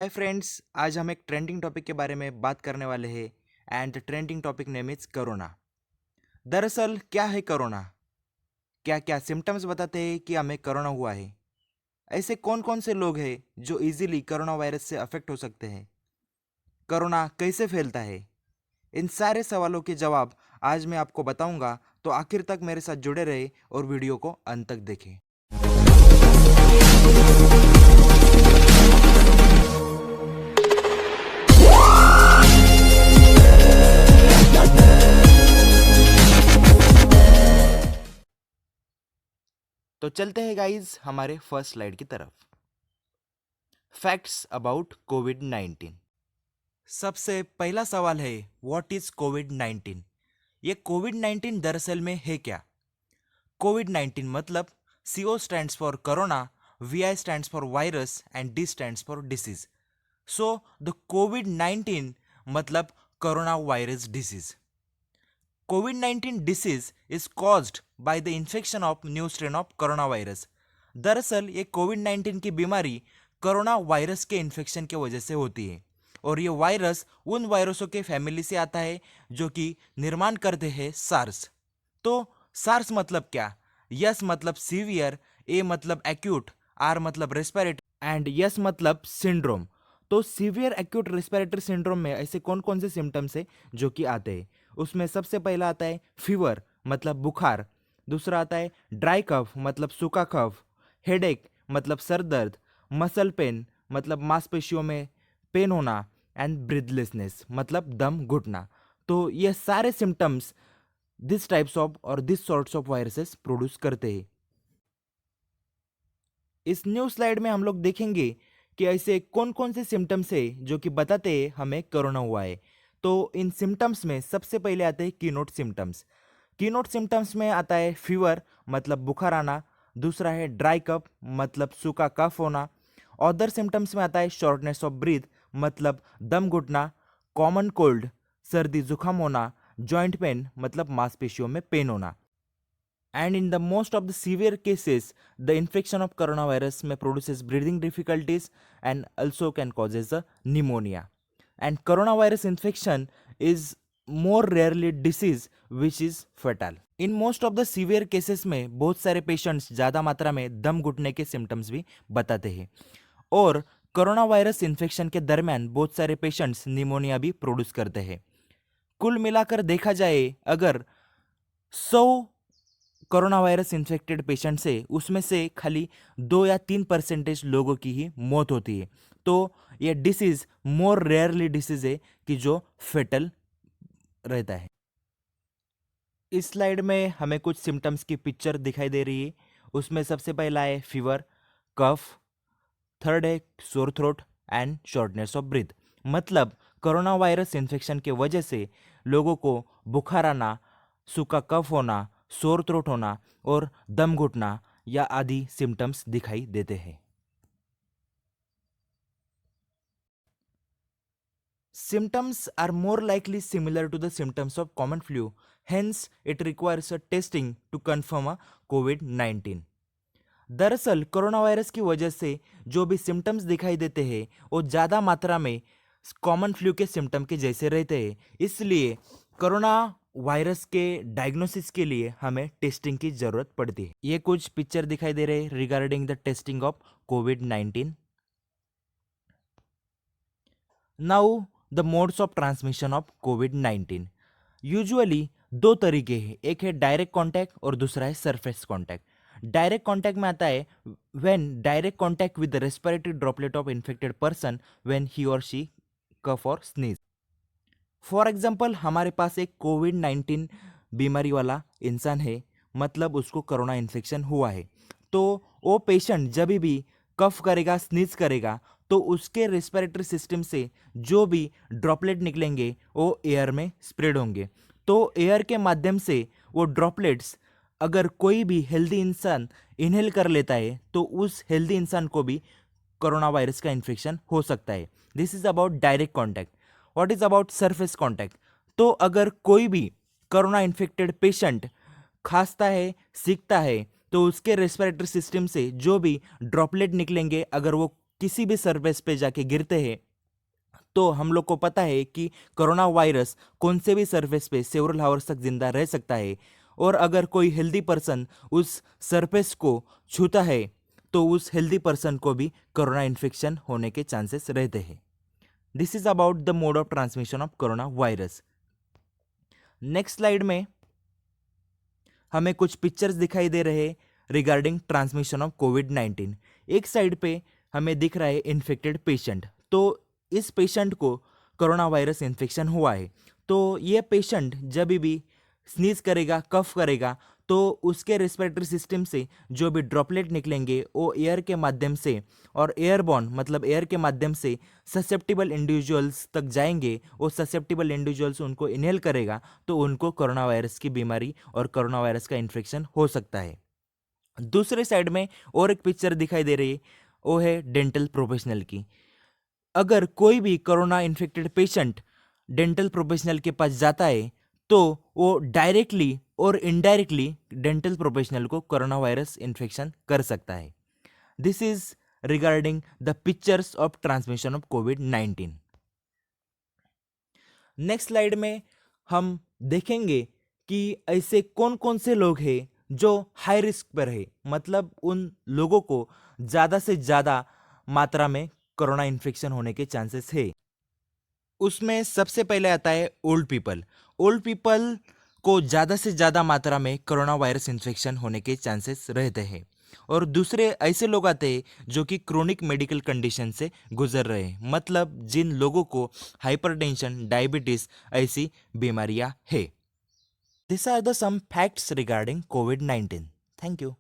Hi friends, आज हम एक ट्रेंडिंग टॉपिक के बारे में बात करने वाले हैं and the trending topic name is corona. दरअसल क्या है कोरोना? क्या क्या सिम्टम्स बताते हैं कि हमें कोरोना हुआ है? ऐसे कौन कौन से लोग हैं जो इजीली कोरोना वायरस से अफेक्ट हो सकते हैं? कोरोना कैसे फैलता है? इन सारे सवालों के जवाब आज मैं आपको बताऊंगा, तो आखिर तक मेरे साथ जुड़े रहे और वीडियो को अंत तक देखें। तो चलते हैं गाइज हमारे फर्स्ट स्लाइड की तरफ। Facts about Covid 19। सबसे पहला सवाल है, व्हाट इज कोविड 19? ये कोविड 19 दरअसल में है क्या? कोविड 19 मतलब CO stands for corona, VI stands for virus and D stands for disease. So the Covid 19 मतलब corona virus disease. Covid 19 disease is caused by the infection of new strain of corona virus. दरअसल ये Covid 19 की बीमारी corona virus के infection की वजह से होती है, और ये वायरस उन वायरसों के फैमिली से आता है जो कि निर्माण करते हैं सार्स। तो सार्स मतलब क्या? यस मतलब सीवियर, ए मतलब एक्यूट, आर मतलब रेस्पिरेटरी एंड यस मतलब सिंड्रोम। तो सीवियर एक्यूट रेस्पिरेटरी सिंड्रोम में ऐसे कौन कौन से सिम्टम्स है जो कि आते हैं? उसमें सबसे पहला आता है फीवर मतलब बुखार। दूसरा आता है ड्राई कफ मतलब सूखा कफ। हेडेक मतलब सर दर्द। मसल पेन मतलब मांसपेशियों में पेन होना। एंड ब्रीथलेसनेस मतलब दम घुटना। तो ये सारे सिम्टम्स दिस टाइप्स ऑफ और this sorts of viruses produce करते हैं। इस न्यू स्लाइड में हम लोग देखेंगे कि ऐसे कौन कौन से सिम्टम्स है जो कि बताते हैं हमें कोरोना हुआ है। तो इन सिम्टम्स में सबसे पहले आते हैं कीनोट सिम्टम्स। कीनोट सिम्टम्स में आता है फीवर मतलब बुखार आना। दूसरा है ड्राई कफ मतलब सूखा कफ होना। अदर सिम्टम्स में आता है शॉर्टनेस ऑफ ब्रीथ मतलब दम घुटना। कॉमन कोल्ड सर्दी जुकाम होना। जॉइंट पेन मतलब मांसपेशियों में पेन होना। And in the most of the severe cases, the infection of coronavirus may produces breathing difficulties and also can causes a pneumonia. And coronavirus infection is more rarely disease which is fatal. In most of the severe cases में बहुत सारे patients ज़्यादा मात्रा में दम घुटने के symptoms भी बताते हैं, और कोरोना वायरस इन्फेक्शन के दरमियान बहुत सारे पेशेंट्स निमोनिया भी प्रोड्यूस करते हैं। कुल मिलाकर देखा जाए, अगर 100 कोरोना वायरस इन्फेक्टेड पेशेंट से उसमें से खाली 2 या 3% लोगों की ही मौत होती है। तो ये डिसीज मोर रेयरली डिसीज है कि जो फेटल रहता है। इस स्लाइड में हमें कुछ सिम्टम्स की पिक्चर दिखाई दे रही है। उसमें सबसे पहला है फीवर, कफ। थर्ड है sore throat and shortness of breath. मतलब कोरोना वायरस इन्फेक्शन के वजह से लोगों को बुखार आना, सूखा कफ होना, सोर थ्रोट होना और दम घुटना या आदि सिम्टम्स दिखाई देते हैं। Symptoms are more likely similar to the symptoms of common flu, hence it requires a testing to confirm a COVID-19। दरअसल कोरोना वायरस की वजह से जो भी सिम्टम्स दिखाई देते हैं वो ज़्यादा मात्रा में कॉमन फ्लू के सिम्टम के जैसे रहते हैं, इसलिए कोरोना वायरस के डायग्नोसिस के लिए हमें टेस्टिंग की ज़रूरत पड़ती है। ये कुछ पिक्चर दिखाई दे रहे हैं regarding the testing of covid. Now the modes of transmission of covid. Usually दो तरीके हैं, एक है डायरेक्ट कांटेक्ट और दूसरा है सरफेस कांटेक्ट। डायरेक्ट कांटेक्ट में आता है when direct contact with the respiratory droplet of infected person when he और शी कफ और स्नीज। फॉर एग्जाम्पल, हमारे पास एक कोविड-19 बीमारी वाला इंसान है, मतलब उसको कोरोना इन्फेक्शन हुआ है। तो वो पेशेंट जब भी कफ करेगा, स्नीज करेगा, तो उसके रेस्पिरेटरी सिस्टम से जो भी ड्रॉपलेट निकलेंगे वो एयर में स्प्रेड होंगे। तो एयर के माध्यम से वो ड्रॉपलेट्स अगर कोई भी हेल्दी इंसान इनहेल कर लेता है तो उस हेल्दी इंसान को भी कोरोना वायरस का इन्फेक्शन हो सकता है। This is about direct contact. What is about surface contact? तो अगर कोई भी कोरोना इन्फेक्टेड पेशेंट खांसता है, सीखता है, तो उसके रेस्पिरेटरी सिस्टम से जो भी ड्रॉपलेट निकलेंगे, अगर वो किसी भी सरफेस पे जाके गिरते हैं तो हम लोग को पता है कि कोरोना वायरस कौन से भी सरफेस पे सेवरल हावर्स तक जिंदा रह सकता है, और अगर कोई हेल्दी पर्सन उस सरफेस को छूता है तो उस हेल्दी पर्सन को भी कोरोना इन्फेक्शन होने के चांसेस रहते हैं। This is about the mode of transmission of corona virus. Next slide में हमें कुछ पिक्चर्स दिखाई दे रहे हैं रिगार्डिंग ट्रांसमिशन ऑफ कोविड-19। एक साइड पे हमें दिख रहा है इन्फेक्टेड पेशेंट, तो इस पेशेंट को कोरोना वायरस इन्फेक्शन हुआ है। तो ये पेशेंट जब भी स्नीज करेगा, कफ करेगा, तो उसके रेस्पिरेटरी सिस्टम से जो भी ड्रॉपलेट निकलेंगे वो एयर के माध्यम से और एयरबॉर्न मतलब एयर के माध्यम से ससेप्टिबल इंडिविजुअल्स तक जाएंगे। वो ससेप्टिबल इंडिविजुअल्स उनको इनहेल करेगा तो उनको कोरोना वायरस की बीमारी और कोरोना वायरस का इन्फेक्शन हो सकता है। दूसरे साइड में और एक पिक्चर दिखाई दे रही है, वो है डेंटल प्रोफेशनल की। अगर कोई भी corona infected patient dental professional के पास जाता है तो वो डायरेक्टली और इनडायरेक्टली डेंटल प्रोफेशनल को कोरोना वायरस इन्फेक्शन कर सकता है। This is regarding the pictures of transmission of covid. Next slide में हम देखेंगे कि ऐसे कौन कौन से लोग हैं जो हाई रिस्क पर है, मतलब उन लोगों को ज़्यादा से ज़्यादा मात्रा में कोरोना इन्फेक्शन होने के चांसेस है। उसमें सबसे पहले आता है ओल्ड पीपल। ओल्ड पीपल को ज़्यादा से ज़्यादा मात्रा में कोरोना वायरस इन्फेक्शन होने के चांसेस रहते हैं। और दूसरे ऐसे लोग आते हैं जो कि क्रोनिक मेडिकल कंडीशन से गुजर रहे हैं, मतलब जिन लोगों को हाइपरटेंशन, डायबिटीज ऐसी बीमारियां हैं। This are the some facts regarding कोविड-19। Thank you.